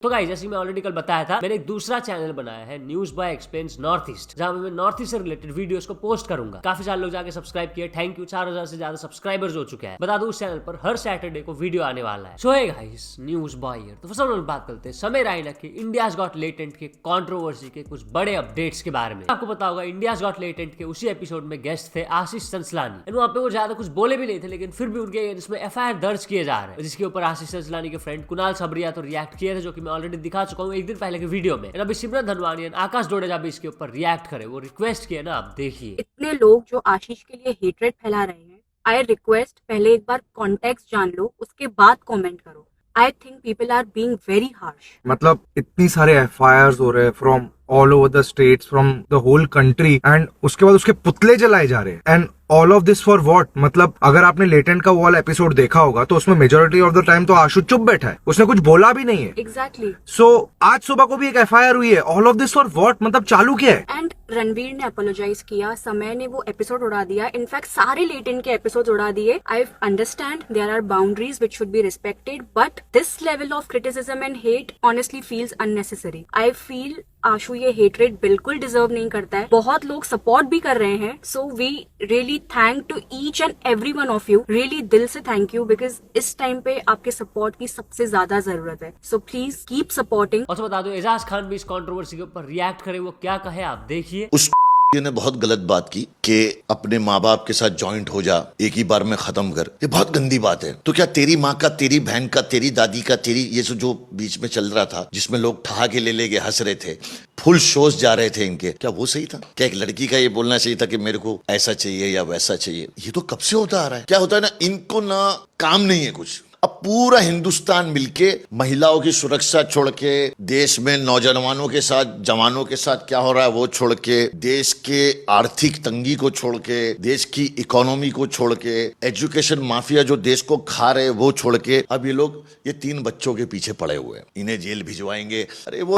तो गाइस जैसे मैं ऑलरेडी कल बताया था, मैंने एक दूसरा चैनल बनाया है news boy explains north east, जहां मैं नॉर्थ ईस्ट से रिलेटेड वीडियोस को पोस्ट करूंगा। काफी सारे लोग जाके सब्सक्राइब किए, थैंक यू। 4000 से ज्यादा सब्सक्राइबर्स हो चुके हैं। बता दूं उस चैनल पर हर सैटरडे को वीडियो आने वाला है। So hey guys, news boy here. तो सबसे पहले बात करते हैं समय रैना के इंडियाज गॉट लेटेंट के कंट्रोवर्सी के कुछ बड़े अपडेट्स के बारे में। आपको पता होगा इंडियाज गॉट लेटेंट के उसी एपिसोड में गेस्ट थे आशीष चंचलानी। वहां पे वो ज्यादा कुछ बोले भी नहीं थे, लेकिन फिर भी उनके इसमें एफआईआर दर्ज किए जा रहे हैं, जिसके ऊपर आशीष चंचलानी के फ्रेंड कुणाल सबरिया तो रिएक्ट किए थे, जो कि मैं ऑलरेडी दिखा चुका हूँ एक दिन पहले के वीडियो में। अभी सिमरन धनवानी आकाश डोडेजा भी इसके ऊपर रिएक्ट करे, वो रिक्वेस्ट किए ना, आप देखिए। इतने लोग जो आशीष के लिए हेट्रेड फैला रहे हैं, आई रिक्वेस्ट पहले एक बार कॉन्टेक्स्ट जान लो, उसके बाद कमेंट करो। I think people are being very harsh. मतलब इतनी सारे एफआईआर हो रहे हैं from all over the states, from the whole country, and उसके बाद उसके पुतले जलाए जा रहे हैं। And all of this for what? मतलब अगर आपने लेटेंट का वाला एपिसोड देखा होगा तो उसमें मेजोरिटी ऑफ द टाइम तो आशु चुप बैठा है, उसने कुछ बोला भी नहीं है। एग्जैक्टली। सो आज सुबह को भी एक एफआईआर हुई है। All of this for what? मतलब चालू क्या है? एंड रणवीर ने अपोलोजाइज किया, समय ने वो एपिसोड उड़ा दिया, इनफैक्ट सारे लेटेंट के एपिसोड उड़ा दिए। I understand there are boundaries which should be respected, but this level of criticism and hate honestly feels unnecessary. I feel आशु ये हेटरेट बिल्कुल डिजर्व नहीं करता है। बहुत लोग सपोर्ट भी कर रहे हैं, so we really thank to each and every one of you. Really दिल से थैंक यू, बिकॉज इस टाइम पे आपके सपोर्ट की सबसे ज्यादा जरूरत है। So please keep supporting. और बता दो एजाज खान भी इस कंट्रोवर्सी के ऊपर रिएक्ट करे, वो क्या कहे आप देखिए। उस ने बहुत गलत बात की कि अपने माँ बाप के साथ जॉइंट हो जा, एक ही बार में खत्म कर। ये बहुत गंदी बात है। तो क्या तेरी माँ का, तेरी बहन का, तेरी दादी का, तेरी ये जो बीच में चल रहा था, जिसमें लोग ठहाके ले लेके हंस रहे थे, फुल शोज जा रहे थे इनके, क्या वो सही था? क्या एक लड़की का ये बोलना चाहिए था कि मेरे को ऐसा चाहिए या वैसा चाहिए? ये तो कब से होता आ रहा है। क्या होता है ना, इनको ना काम नहीं है कुछ। अब पूरा हिंदुस्तान मिलके महिलाओं की सुरक्षा छोड़ के, देश में नौजवानों के साथ, जवानों के साथ क्या हो रहा है वो छोड़ के, देश के आर्थिक तंगी को छोड़ के, देश की इकोनॉमी को छोड़ के, एजुकेशन माफिया जो देश को खा रहे वो छोड़ के, अब ये लोग ये 3 बच्चों के पीछे पड़े हुए हैं, इन्हें जेल भिजवाएंगे। अरे वो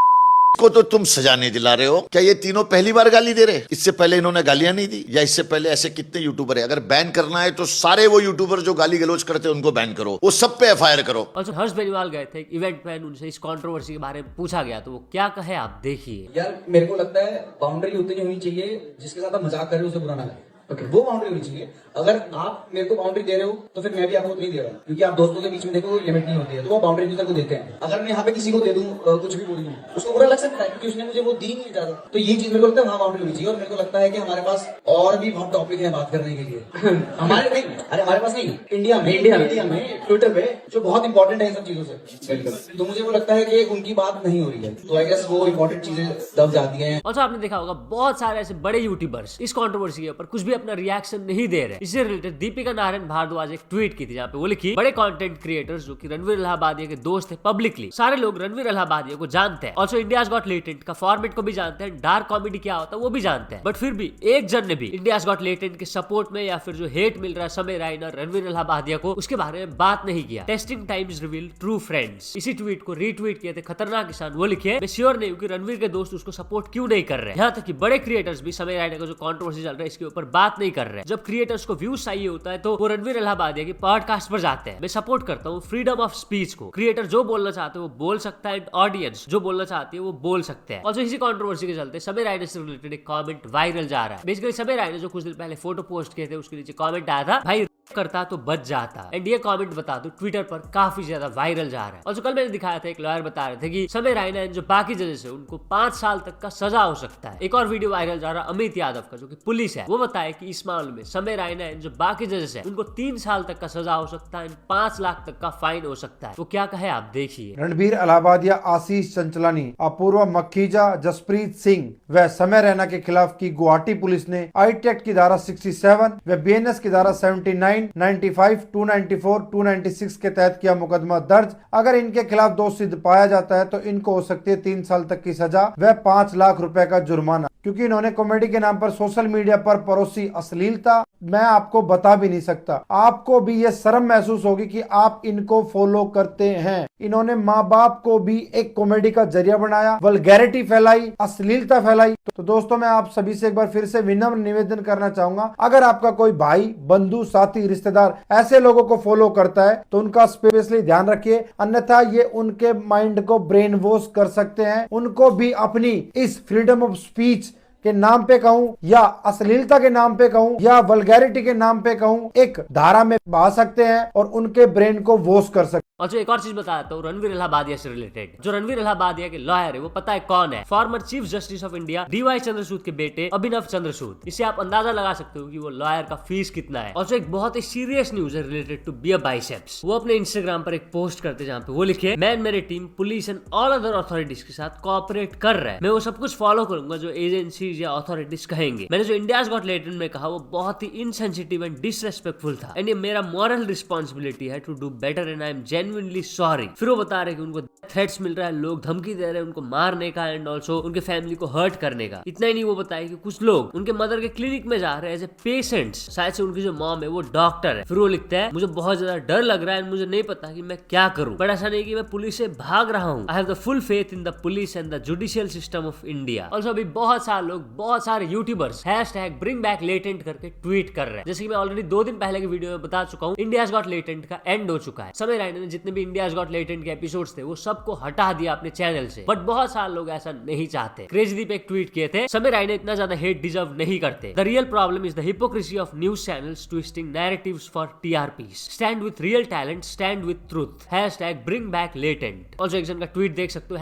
को तो तुम सजा नहीं दिला रहे हो। क्या ये तीनों पहली बार गाली दे रहे? इससे पहले इन्होंने गालियां नहीं दी? या इससे पहले ऐसे कितने यूट्यूबर है? अगर बैन करना है तो सारे वो यूट्यूबर जो गाली गलौज करते हैं उनको बैन करो, वो सब पे एफआईआर करो। और हर्ष बेनीवाल गए थे इवेंट में, उनसे इस कंट्रोवर्सी के बारे में पूछा गया, तो वो क्या कहे आप देखिए। यार मेरे को लगता है बाउंड्री उतनी होनी चाहिए जिसके साथ आप मजाक कर रहे हो उसे बुरा ना लगे। ओके, वो बाउंड्री होनी चाहिए। अगर आप मेरे को बाउंड्री दे रहे हो तो फिर मैं भी आपको उतनी दे रहा हूँ, क्योंकि आप दोस्तों के बीच में देखो लिमिट नहीं होती है, तो वो बाउंड्री दूसरे को देते हैं। अगर मैं यहाँ पे किसी को दे दूं कुछ भी बोल दूं, उसको बुरा लग सकता है क्योंकि उसने मुझे वो दी नहीं इजाजत। तो ये चीज मेरे को लगता है वहाँ बाउंड्री होनी चाहिए। और मेरे को लगता है कि हमारे पास और भी बहुत टॉपिक है बात करने के लिए। हमारे नहीं, अरे हमारे पास नहीं, इंडिया में ट्विटर पे जो बहुत इंपॉर्टेंट है इन सब चीजों से। तो मुझे वो लगता है कि उनकी बात नहीं हो रही है, तो आई गेस वो इंपॉर्टेंट चीजें दब जाती है। और आपने देखा होगा बहुत सारे ऐसे बड़े यूट्यूबर्स इस कंट्रोवर्सी के ऊपर कुछ भी अपना रिएक्शन नहीं दे रहे। इससे रिलेटेड दीपिका नारायण भारद्वाज एक ट्वीट की थी, जहाँ पे वो लिखी, बड़े कंटेंट क्रिएटर्स जो कि रणवीर इलाहाबादिया के दोस्त है पब्लिकली, सारे लोग रणवीर इलाहाबादिया को जानते हैं, ऑल्सो इंडियाज गॉट लेटेंट का फॉर्मेट को भी जानते हैं, डार्क कॉमेडी क्या होता है वो भी जानते हैं, बट फिर भी एक जन ने भी इंडियाज गॉट लेटेंट के सपोर्ट में या फिर जो हेट मिल रहा है समय रैना रणवीर इलाहाबादिया को, उसके बारे में बात नहीं किया। Testing times reveal true friends, इसी ट्वीट को रीट्वीट किए थे खतरनाक किसान। वो लिखे, मैं श्योर नहीं हूँ कि रणवीर के दोस्त उसको सपोर्ट क्यों नहीं कर रहे। यहाँ तक कि बड़े क्रिएटर्स भी समय रैना का जो कंट्रोवर्सी चल रहा है इसके ऊपर बात नहीं कर रहे। जब क्रिएटर्स को व्यूज चाहिए होता है तो वो रणवीर इलाहाबादिया की पॉडकास्ट पर जाते हैं। मैं सपोर्ट करता हूँ फ्रीडम ऑफ स्पीच को। क्रिएटर जो बोलना चाहते हैं वो बोल सकता है, ऑडियंस जो बोलना चाहती है वो बोल सकते हैं। और इसी कंट्रोवर्सी के चलते समय रैना से रिलेटेड एक कमेंट वायरल जा रहा है। बेसिकली समय रैना जो कुछ दिन पहले फोटो पोस्ट किए थे, उसके नीचे कमेंट आया था, भाई करता तो बच जाता। एंड ये कमेंट बता दो ट्विटर पर काफी ज्यादा वायरल जा रहा है। और जो कल मैंने दिखाया था, एक लॉयर बता रहे थे कि समय रैना जो बाकी जजेस है उनको 5 साल तक का सजा हो सकता है। एक और वीडियो वायरल जा रहा अमित यादव का, जो कि पुलिस है, वो बताया कि इस मामले में समय रैना जो बाकी जजेस है उनको 3 साल तक का सजा हो सकता है, 5 लाख तक का फाइन हो सकता है। तो क्या कहे आप देखिए। रणवीर इलाहाबादिया, आशीष चंचलानी, अपूर्वा मक्खीजा, जसप्रीत सिंह व समय रैना के खिलाफ की गुवाहाटी पुलिस ने आईटी एक्ट की धारा 67 व बीएनएस की धारा 79, 95, 294, 296 के तहत किया मुकदमा दर्ज। अगर इनके खिलाफ दोष सिद्ध पाया जाता है तो इनको हो सकती है 3 साल तक की सजा व 5 लाख रुपए का जुर्माना, क्योंकि इन्होंने कॉमेडी के नाम पर सोशल मीडिया पर परोसी अश्लीलता मैं आपको बता भी नहीं सकता। आपको भी ये शर्म महसूस होगी कि आप इनको फॉलो करते हैं। इन्होंने माँ बाप को भी एक कॉमेडी का जरिया बनाया, वल्गैरिटी फैलाई, अश्लीलता फैलाई। तो दोस्तों मैं आप सभी से एक बार फिर से विनम्र निवेदन करना चाहूंगा, अगर आपका कोई भाई, बंधु, साथी, रिश्तेदार ऐसे लोगों को फॉलो करता है तो उनका स्पेशली ध्यान रखिए, अन्यथा ये उनके माइंड को ब्रेन वॉश कर सकते हैं। उनको भी अपनी इस फ्रीडम ऑफ स्पीच के नाम पे कहूं या अश्लीलता के नाम पे कहूं या वल्गैरिटी के नाम पे कहूं, एक धारा में बहा सकते हैं और उनके ब्रेन को वॉश कर सकते हैं। और जो एक और चीज बताता हूँ रणवीर इलाहाबादिया से रिलेटेड, जो रणवीर इलाहाबादिया के लॉयर है वो पता है कौन है? Former chief justice of India DY Chandrachud के बेटे अभिनव चंद्रचूड। इससे आप अंदाजा लगा सकते हो कि वो लॉयर का फीस कितना है। और जो एक बहुत ही सीरियस न्यूज है रिलेटेड टू बियर बाइसेप्स, वो अपने इंस्टाग्राम पर एक पोस्ट करते जहाँ पे वो लिखे, मैं मेरी team police and all other authorities के साथ कोऑपरेट कर रहे हैं। मैं वो सब कुछ फॉलो करूंगा जो एजेंसीज या अथॉरिटीज कहेंगे। मैंने जो इंडियाज गॉट लेटेंट में कहा वो बहुत ही इनसेंसिटिव एंड डिसरेस्पेक्टफुल था एंड ये मेरा मॉरल रिस्पॉन्सिबिलिटी है to do better and I am genuinely sorry. फिर वो बता रहे कि उनको थ्रेट्स मिल रहा है, लोग धमकी दे रहे हैं उनको मारने का एंड ऑल्सो उनके फैमिली को हर्ट करने का। इतना ही नहीं, वो बताया कि कुछ लोग उनके मदर के क्लिनिक में जा रहे हैं एज ए पेशेंट्स, शायद से उनकी जो मॉम है वो डॉक्टर है। फिर वो लिखता है, मुझे बहुत ज्यादा डर लग रहा है, मुझे नहीं पता कि मैं क्या करूं, बट ऐसा नहीं कि मैं पुलिस से भाग रहा हूं। I have the full faith in the police and the judicial system of India. Also अभी बहुत सारे लोग, बहुत सारे यूट्यूबर्स #BringBackLatent करके ट्वीट कर रहे हैं। जैसे कि मैं ऑलरेडी 2 दिन पहले की वीडियो में बता चुका हूँ, इंडियाज गॉट लेटेंट का एंड हो चुका है। समय राइना ने जितने भी इंडियाज गॉट लेटेंट के एपिसोड्स थे वो सबको हटा दिया अपने चैनल से, बट बहुत सारे लोग ऐसा नहीं चाहते। क्रेजीदीप एक ट्वीट किए थे, समय राइना इतना ज्यादा हेट डिजर्व नहीं करते। The real problem is the hypocrisy of news channels twisting narratives for TRPs. Stand with real talent, stand with truth. #BringBackLatent। Also एक जन का ट्वीट देख सकते हो,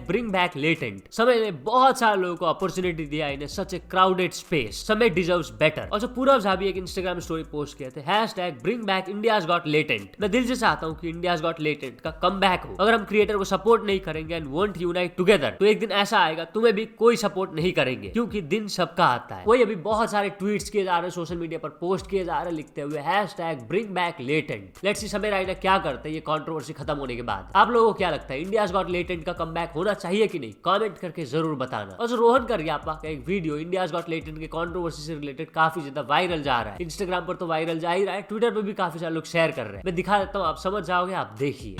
#BringBackLatent। समय ने बहुत सारे लोगों को अपॉर्चुनिटी दिया इन सच ए क्राउडेड स्पेस। समय डिजर्व्स बेटर। और पूरव झा भी एक इंस्टाग्राम स्टोरी पोस्ट किए थे, #BringBackIndia's-Got-Latent। मैं दिल से चाहता हूँ कि इंडियाज गॉट लेटेंट का कमबैक हो। अगर हम क्रिएटर को सपोर्ट नहीं करेंगे एंड वोंट यूनाइट टुगेदर, तो एक दिन ऐसा आएगा तुम्हें भी कोई सपोर्ट नहीं करेंगे, क्योंकि दिन सबका आता है। वही अभी बहुत सारे ट्वीट्स किए जा रहे हैं, सोशल मीडिया पर पोस्ट किए जा रहे हैं लिखते हुए #BringBackLatent। लेट्स सी समय राइना क्या करते हैं ये कंट्रोवर्सी खत्म होने के बाद। आप लोगों को क्या लगता है, इंडियाज गॉट लेटेंट का कमबैक होना चाहिए कि नहीं? कमेंट करके जरूर बताना। और जो रोहन करियापा का एक वीडियो इंडियाज गॉट लेटेंट के कंट्रोवर्सी से रिलेटेड काफी ज्यादा वायरल जा रहा है, इंस्टाग्राम पर तो वायरल जा ही रहा है, ट्विटर पर भी काफी सारे लोग शेयर कर रहे हैं। मैं दिखा देता हूँ, आप समझ जाओगे, आप देखिए।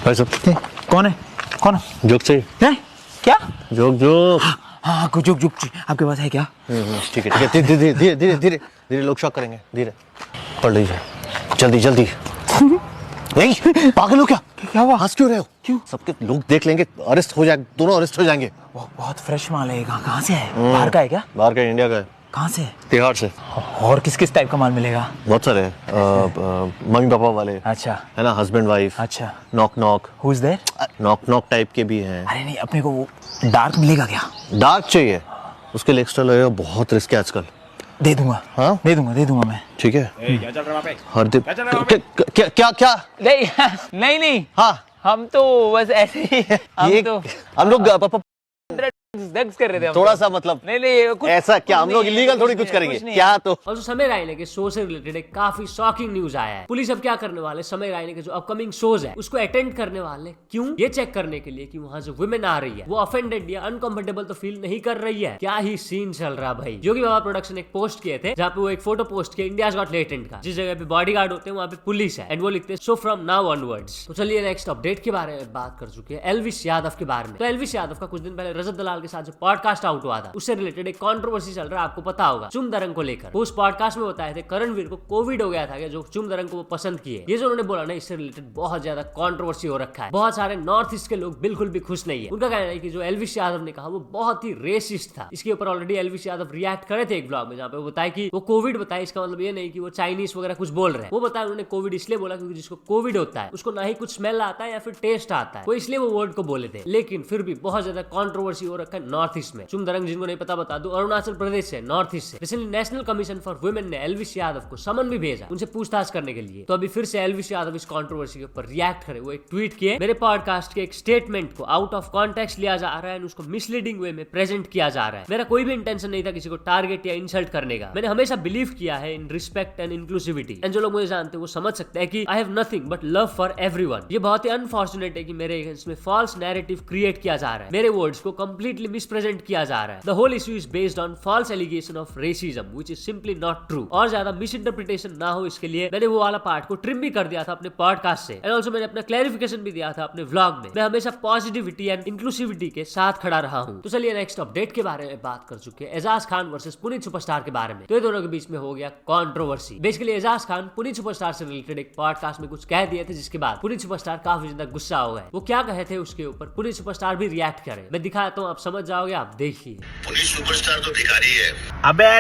कौन है? कौन है? जोक चाहिए? हैं? क्या? Joke joke. हाँ कुछ जोक आपके पास है क्या? ठीक है ठीक है, धीरे धीरे धीरे धीरे धीरे धीरे, लोग शॉक करेंगे, धीरे पढ़ लीजिए, जल्दी जल्दी। नहीं पागल हो क्या? क्या हुआ? हंस क्यों रहे हो? क्यों? सबके लोग देख लेंगे, अरेस्ट हो जाएंगे, दोनों अरेस्ट हो जाएंगे। बहुत फ्रेश माल है। कहाँ से है? बाहर का है क्या? बाहर का, इंडिया का है। कहाँ से? तिहाड़ से। और किस किस टाइप का माल मिलेगा? बहुत सारे मम्मी पापा वाले, अच्छा है ना, हस्बैंड वाइफ, अच्छा। Knock knock, who is there? Knock knock type के भी हैं। अरे नहीं, अपने को वो डार्क मिलेगा क्या? डार्क चाहिए, उसके लिए एक्स्ट्रा लगेगा, बहुत रिस्क है आजकल। दे दूंगा। हाँ दे दूंगा मैं। ठीक है। क्या चल रहा है? हरदीप क्या क्या क्या? नहीं नहीं, हाँ हम तो बस ऐसे ही, हम लोग ड्रग्स कर रहे थे। थोड़ा सा मतलब नहीं कुछ ऐसा क्या, हम लोग इलीगल थोड़ी कुछ करेंगे क्या? तो और जो समय राइना के शो से रिलेटेड एक काफी शॉकिंग न्यूज आया है। पुलिस अब क्या करने वाले, समय राइना के जो अपकमिंग शोज है उसको अटेंड करने वाले। क्यों? ये चेक करने के लिए कि वहाँ जो वुमेन आ रही है वो ऑफेंडेड या अनकंफर्टेबल तो फील नहीं कर रही है। क्या ही सीन चल रहा भाई। योगी बाबा प्रोडक्शन एक पोस्ट किए थे जहाँ पे वो एक फोटो पोस्ट किया इंडियाज गॉट लेटेंट का, जिस जगह पे बॉडीगार्ड होते हैं वहाँ पे पुलिस है एंड वो लिखते हैं सो फ्रॉम नाउ ऑनवर्ड्स। तो चलिए नेक्स्ट अपडेट के बारे में बात कर चुके हैं, एल्विश यादव के बारे में। तो एल्विश यादव का कुछ दिन पहले रजत दलाल के साथ जो पॉडकास्ट आउट हुआ था उससे रिलेटेड एक कंट्रोवर्सी चल रहा है, आपको पता होगा, चुम दरंग को लेकर। उस पॉडकास्ट में बताए थे करणवीर को कोविड हो गया था, जो चुम दरंग को वो पसंद किए। ये जो उन्होंने बोला ना, इससे रिलेटेड बहुत ज्यादा कंट्रोवर्सी हो रखा है। बहुत सारे नॉर्थ ईस्ट के लोग बिल्कुल भी खुश नहीं है। उनका कहना है कि जो एल्विश यादव ने कहा वो बहुत ही रेसिस्ट था। इसके ऊपर ऑलरेडी एल्विश यादव रिएक्ट करे थे एक ब्लॉग में, जहाँ पे वो बताया कि वो कोविड बताया, इसका मतलब ये नहीं कि वो चाइनीज वगैरह कुछ बोल रहे हैं। वो बताया उन्होंने कोविड इसलिए बोला क्योंकि जिसको कोविड होता है उसको ना ही कुछ स्मेल आता है या फिर टेस्ट आता है, वो इसलिए वो वर्ड को बोले थे। लेकिन फिर भी बहुत ज्यादा कंट्रोवर्सी हो रखा है नॉर्थ ईस्ट में। चुम दरंग जिनको नहीं पता बता दूं, अरुणाचल प्रदेश से, नॉर्थ ईस्ट से। Recently national commission for women ने एल्विश यादव को समन भी भेजा उनसे पूछताछ करने के लिए। तो अभी फिर से एल्विश यादव इस कंट्रोवर्सी के ऊपर रिएक्ट करे। वो एक ट्वीट किए, मेरे पॉडकास्ट के एक स्टेटमेंट को आउट ऑफ कॉन्टेक्स्ट लिया जा रहा है, उसको मिसलीडिंग वे में प्रेजेंट किया जा रहा है। मेरा कोई भी इंटेंशन नहीं था किसी को टारगेट या इंसल्ट करने का। मैंने हमेशा बिलीव किया है in respect and inclusivity. And जो लोग मुझे जानते हैं वो समझ सकते हैं कि I have nothing but love for everyone. ये बहुत ही अनफॉर्चुनेट है कि मेरे इसमें फॉल्स नैरेटिव क्रिएट किया जा रहा है। मेरे वर्ड्स को कंप्लीटली कंप्लीटली मिसप्रेजेंट किया जा रहा है। The whole issue is based on false allegation of racism which is simply not true. और ज्यादा मिस इंटरप्रिटेशन ना हो इसके लिए मैंने वो वाला पार्ट को ट्रिम भी कर दिया था अपने पॉडकास्ट से, एंड ऑल्सो मैंने अपना क्लैरिफिकेशन भी दिया था अपने व्लॉग में। मैं हमेशा पॉजिटिविटी एंड इंक्लूसिविटी के साथ खड़ा रहा हूँ। तो चलिए नेक्स्ट अपडेट के बारे में बात कर चुके हैं, एजाज खान वर्सेस पुनीत सुपरस्टार के बारे में। तो ये दोनों के बीच में हो गया controversy. Basically Ejaz Khan Puneet superstar से रिलेटेड एक पॉडकास्ट में कुछ कह दिए थे, जिसके बाद पुनीत सुपरस्टार काफी ज्यादा गुस्सा हो गए। वो क्या कहे थे उसके ऊपर पुनीत सुपरस्टार भी रिएक्ट करे। मैं दिखाता हूँ, आप समझ जाओगे, आप देखिए। पुलिस सुपरस्टार तो भिखारी है। अबे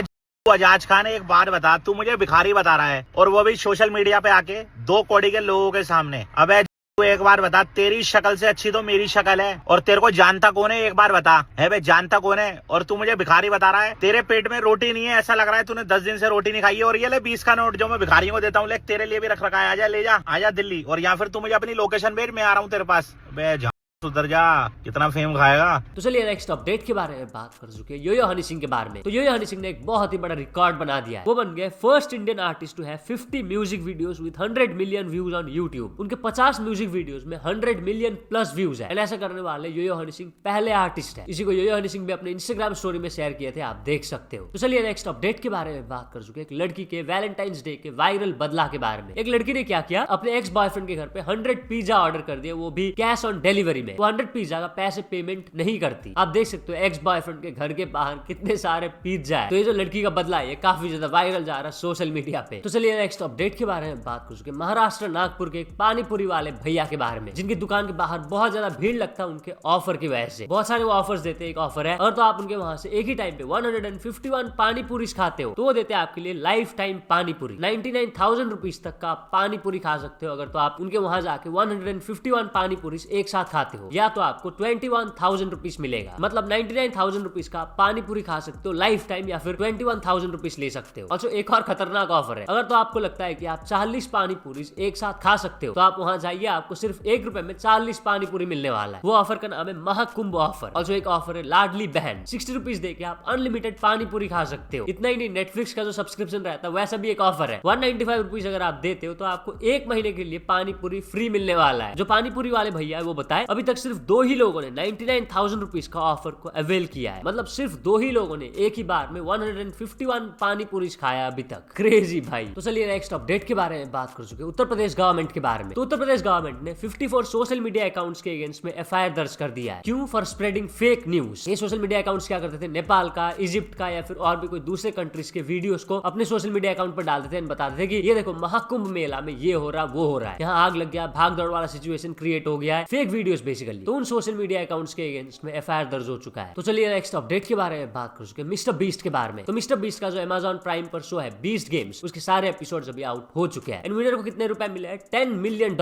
एजाज खान एक बात बता, तू मुझे भिखारी बता रहा है और वो भी सोशल मीडिया पे आके 2 कौड़ी के लोगों के सामने। अबे तू एक बार बता, तेरी शक्ल से अच्छी तो मेरी शक्ल है और तेरे को जानता कौन है, एक बार बता। है बे, जानता कौन है? और तू मुझे भिखारी बता रहा है। तेरे पेट में रोटी नहीं है, ऐसा लग रहा है तूने 10 दिन से रोटी नहीं खाई है। और ये ले 20 का नोट जो मैं भिखारियों को देता हूँ, ले तेरे लिए भी रख रखा है। आजा, ले जा, आजा दिल्ली। और या फिर तू मुझे अपनी लोकेशन भेज, मैं आ रहा हूँ तेरे पास। बे सुधर जा, कितना फेम खाएगा। तो चलिए नेक्स्ट अपडेट के बारे में बात कर चुके हैं, यो-यो हनी सिंह के बारे में। तो यो-यो हनी सिंह ने एक बहुत ही बड़ा रिकॉर्ड बना दिया है। वो बन गए first Indian artist to have 50 music videos with 100 million views on YouTube. उनके 50 म्यूजिक वीडियोस में 100 मिलियन प्लस व्यूज है। ऐसा करने वाले यो-यो हनी सिंह पहले आर्टिस्ट है। इसी को यो-यो हनी सिंह भी अपने इंस्टाग्राम स्टोरी में शेयर किए थे, आप देख सकते हो। तो चलिए नेक्स्ट अपडेट के बारे में बात कर चुके हैं, एक लड़की के वैलेंटाइंस डे के वायरल बदला के बारे में। एक लड़की ने क्या किया, अपने एक्स बॉयफ्रेंड के घर पे 100 पिज्जा ऑर्डर कर दिया, वो भी कैश ऑन डिलीवरी में। 100 पिज्जा का पैसे पेमेंट नहीं करती। आप देख सकते हो एक्स बॉयफ्रेंड के घर के बाहर कितने सारे पिज्जा है। तो ये जो लड़की का बदला है, ये काफी ज्यादा वायरल जा रहा है सोशल मीडिया पे। तो चलिए नेक्स्ट अपडेट के बारे में बात कर चुके हैं, महाराष्ट्र नागपुर के एक पानीपुरी वाले भैया के बारे में, जिनकी दुकान के बाहर बहुत ज्यादा भीड़ लगता है उनके ऑफर की वजह से। बहुत सारे वो ऑफर्स देते हैं। एक ऑफर है, और तो आप उनके वहां से एक ही टाइम पे 151 पानीपुरी खाते हो तो वो देते हैं आपके लिए लाइफ टाइम पानीपुरी। 99,000 रुपीज तक का आप पानीपुरी खा सकते हो अगर तो आप उनके वहां जाके 151 पानीपुरी एक साथ खाते हो, या तो आपको 21,000 रुपीज मिलेगा। मतलब 99,000 रुपीज का पानी पूरी खा सकते हो लाइफ टाइम, या फिर 21,000 रुपीज ले सकते हो। और एक और खतरनाक ऑफर है, अगर तो आपको लगता है कि आप 40 पानी पूरी एक साथ खा सकते हो तो आप वहां जाइए, आपको सिर्फ 1 रुपए में 40 पानी पूरी मिलने वाला है। वो ऑफर का नाम है महाकुंभ ऑफर। और एक ऑफर है लाडली बहन, 60 रुपीज देके आप अनलिमिटेड पानी पूरी खा सकते हो। इतना ही नहीं, नेटफ्लिक्स का जो सब्सक्रिप्शन रहता है वैसा भी एक ऑफर है। 195 रुपीज अगर आप देते हो तो आपको 1 महीने के लिए पानी पूरी फ्री मिलने वाला है। जो पानी पूरी वाले भैया है वो बताए अभी तक सिर्फ 2 ही लोगों ने 99,000 रुपीज का ऑफर को अवेल किया है। मतलब सिर्फ 2 ही लोगों ने एक ही बार में 151 पानी पूरी खाया अभी तक। क्रेजी भाई। तो चलिए नेक्स्ट अपडेट के बारे में बात कर चुके हैं, उत्तर प्रदेश गवर्नमेंट के बारे में। तो उत्तर प्रदेश गवर्नमेंट ने 54 सोशल मीडिया अकाउंट्स के अगेंस्ट में FIR दर्ज कर दिया है। क्यों? For spreading fake news. ये सोशल मीडिया अकाउंट्स क्या करते थे, नेपाल का, इजिप्ट का या फिर और भी कोई दूसरे कंट्रीज के वीडियोस को अपने सोशल मीडिया अकाउंट पर डालते थे, बताते थे कि ये देखो महाकुंभ मेला में ये हो रहा वो हो रहा है, यहाँ आग लग गया, भाग दौड़ वाला सिचुएशन क्रिएट हो गया है, फेक वीडियोस बेसिकली। तो उन सोशल मीडिया अकाउंट्स के अगेंस्ट में FIR दर्ज हो चुका है। तो चलिए नेक्स्ट अपडेट के बारे में बात कर चुके हैं, मिस्टर बीस्ट के बारे में। तो मिस्टर बीस्ट का जो Amazon प्राइम पर शो है बीस्ट गेम्स, उसके सारे एपिसोड्स अभी आउट हो चुके हैं। एंड विनर को कितने रुपए मिले हैं? $10 मिलियन।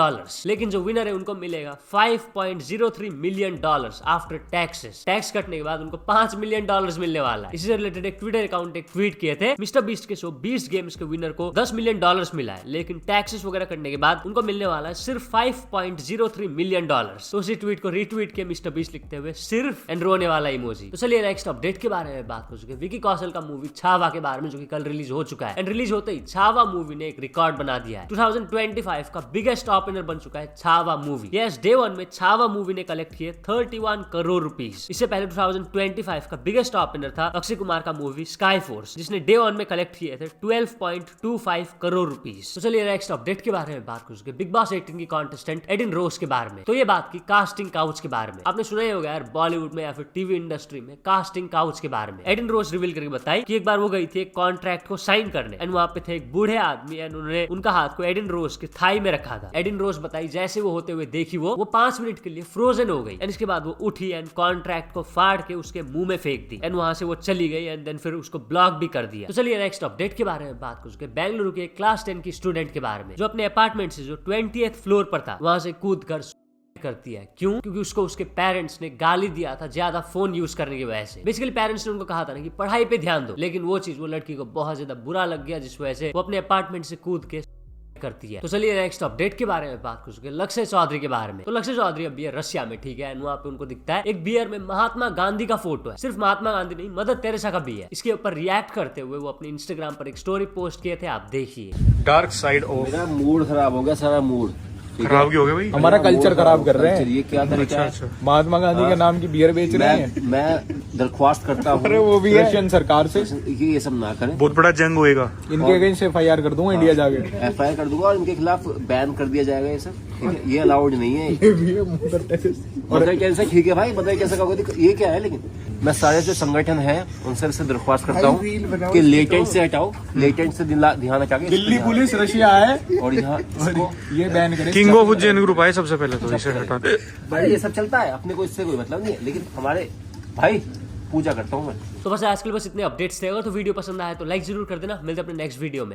लेकिन जो विनर है उनको मिलेगा $5.03 मिलियन आफ्टर टैक्सेस। टैक्स कटने के बाद उनको $5 मिलियन मिलने वाला है। इससे रिलेटेड एक ट्विटर अकाउंट एक ट्वीट किए थे, मिस्टर बीस्ट के शो बीस्ट गेम्स के विनर को $10 मिलियन मिला है, लेकिन टैक्सेस वगैरह करने के बाद उनको मिलने वाला है सिर्फ $5.03 मिलियन। तो उसी ट्वीट को रीट्वीट किया मिस्टर बीस्ट लिखते हुए सिर्फ एंड रोने वाला इमोजी। तो चलिए नेक्स्ट अपडेट के बारे में बात कर चुके हैं, विकी कौशल का मूवी छावा के बारे में, जो कि कल रिलीज हो चुका है। एंड रिलीज होते ही छावा मूवी ने एक रिकॉर्ड बना दिया है। 2025 का बिगेस्ट ओपनर बन चुका है छावा मूवी। यस, डे 1 में छावा मूवी ने कलेक्ट किए 31 करोड़ रुपीस। इससे पहले 2025 का बिगेस्ट ओपनर था अक्षय कुमार का मूवी स्काई फोर्स, जिसने डे 1 में कलेक्ट किए थे 12.25 करोड़ रुपीस। तो चलिए नेक्स्ट अपडेट के बारे में बात कर चुके हैं, बिग बॉस 18 की कॉन्टेस्टेंट एडिन रोज के बारे में। तो ये बात की कास्टिंग काउच के बारे में। आपने सुना ही होगा यार, बॉलीवुड में या फिर टीवी इंडस्ट्री में कास्टिंग काउच के बारे में। एडिन रोज रिवील करके बताई कि एक बार वो गई थी एक कॉन्ट्रैक्ट को साइन करने, एंड वहां पे थे एक बूढ़े आदमी, एंड उन्होंने उनका हाथ को एडिन रोज के थाई में रखा था। एडिन रोज बताई जैसे वो होते हुए देखी वो 5 मिनट के लिए फ्रोजन हो गई, एंड इसके बाद वो उठी एंड कॉन्ट्रैक्ट को फाड़ के उसके मुंह में फेंक दी, एंड वहां से वो चली गई, एंड देन फिर उसको ब्लॉक भी कर दिया। तो चलिए नेक्स्ट अपडेट के बारे में बात कर चुके हैं, बेंगलुरु के क्लास 10 की स्टूडेंट के बारे में, जो अपने अपार्टमेंट से जो 20th फ्लोर पर था वहां से कूद कर करती है। क्यों? क्योंकि उसको उसके पेरेंट्स ने गाली दिया था ज्यादा फोन यूज करने की वजह से। बेसिकली पेरेंट्स ने उनको कहा था ना कि पढ़ाई पे ध्यान दो, लेकिन वो चीज वो लड़की को बहुत ज्यादा बुरा लग गया, जिस वजह से वो अपने अपार्टमेंट से कूद के करती है। तो चलिए नेक्स्ट अपडेट के बारे में बात कर चुके हैं, लक्ष्य चौधरी के बारे में। तो लक्ष्य चौधरी अभी है रशिया में, ठीक है, वहां पे उनको दिखता है एक बियर में महात्मा गांधी का फोटो है। सिर्फ महात्मा गांधी नहीं, मदर टेरेसा का भी है। इसके ऊपर रिएक्ट करते हुए वो अपने इंस्टाग्राम पर एक स्टोरी पोस्ट किए थे, आप देखिए। डार्क साइड ऑफ, मेरा मूड खराब हो गया, सारा मूड खराब क्यों हो गया भाई? हमारा कल्चर खराब कर रहे हैं। ये क्या तरीका है? महात्मा गांधी के नाम की बियर बेच रहे हैं। मैं दरख्वास्त करता हूँ अरे वो भी रशियन सरकार से कि ये सब ना करें। बहुत बड़ा जंग होएगा। इनके अगेंस्ट FIR कर दूंगा इंडिया जाके। FIR कर दूंगा और इनके खिलाफ बैन कर दिया जाएगा ये सब। ठीक है? ये अलाउड नहीं है। मदर टेरेसा ठीक है भाई, मदर टेरेसा का ये क्या है? लेकिन मैं सारे जो संगठन है उनसे दरख्वास्त करता हूँ कि लेटेंट से हटाओ, लेटेंट से ध्यान हटा के दिल्ली पुलिस रशिया आए और यहाँ ये बैन करे। किंग ऑफ उज्जैन ग्रुप आए सबसे पहले तो इसे हटा। भाई ये सब चलता है, अपने को इससे कोई मतलब नहीं है, लेकिन हमारे भाई पूजा करता हूँ मैं। तो बस आज के लिए बस इतने अपडेट्स थे। अगर तो वीडियो पसंद आया तो लाइक जरूर कर देना। मिलते हैं अपने नेक्स्ट वीडियो में।